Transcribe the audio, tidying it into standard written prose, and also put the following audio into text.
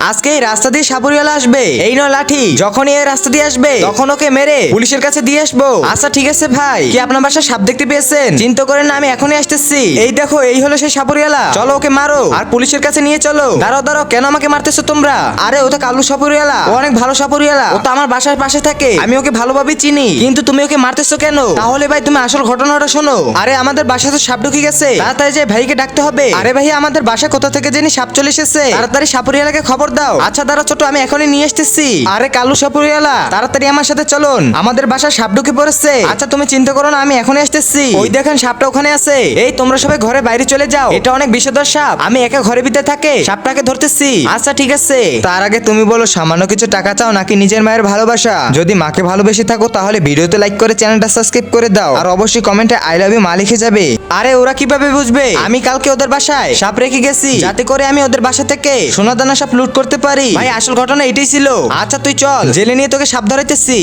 আজকে এই রাস্তা দিয়ে সাপুরিয়ালা আসবে, এই নয় লাঠি। যখনই এই রাস্তা দিয়ে আসবে তখন ওকে মেরে পুলিশের কাছে দিয়ে আসবো। আচ্ছা ঠিক আছে ভাই, কি আপনার বাসায় সাপ দেখতে পেয়েছেন? চিন্তা করেন না, আমি এখনই আসতেছি। এই দেখো, এই হলো সেই সাপুরিয়ালা। চলো ওকে মারো আর পুলিশের কাছে নিয়ে চলো। দাঁড়াও দাঁড়াও, কেন আমাকে মারতেছো তোমরা? আরে ও তো কালু সাপুরিয়ালা, ও অনেক ভালো সাপুরিয়ালা, ও তো আমার বাসার পাশে থাকে, আমি ওকে ভালোভাবে চিনি। কিন্তু তুমি ওকে মারতেছো কেন? তাহলে ভাই তুমি আসল ঘটনাটা শোনো। আরে আমাদের বাসায় তো সাপ ঢুকে গেছে, তাড়াতাড়ি যে ভাইকে ডাকতে হবে। আরে ভাই, আমাদের বাসায় কোথা থেকে জানি সাপ চলে এসেছে, তাড়াতাড়ি সাপুরিয়ালাকে খবর দাও। আচ্ছা দাঁড়া ছোট, আমি এখনই নিয়ে আসতেছি। আরে কালু সাপুরিয়ালা, তাড়াতাড়ি আমার সাথে চলুন, আমাদের বাসায় সাপ ঢুকে পড়েছে। আচ্ছা তুমি চিন্তা করো না, আমি এখনই আসতেছি। ওই দেখেন সাপটা ওখানে আছে। এই তোমরা সবাই ঘরে বাইরে চলে যাও, এটা অনেক বিষধর সাপ, আমি একা ঘরের ভিতরে থাকে সাপটাকে ধরতেছি। আচ্ছা ঠিক আছে, তার আগে তুমি বলো সামান্য কিছু টাকা চাও নাকি নিজের মায়ের ভালোবাসা? যদি মাকে ভালোবেসে থাকো তাহলে ভিডিওতে লাইক করে চ্যানেলটা সাবস্ক্রাইব করে দাও, আর অবশ্যই কমেন্টে আই লাভ ইউ মা লিখে যাবে। আরে ওরা কিভাবে বুঝবে আমি কালকে ওদের বাসায় সাপ রেখে গেছি, যাতে করে আমি ওদের বাসা থেকে সোনা দানা সাপ লুট করতে পারি? ভাই আসল ঘটনা এটাই ছিল। আচ্ছা তুই চল, জেলে নিয়ে তোকে সাপ ধরাইতেছি।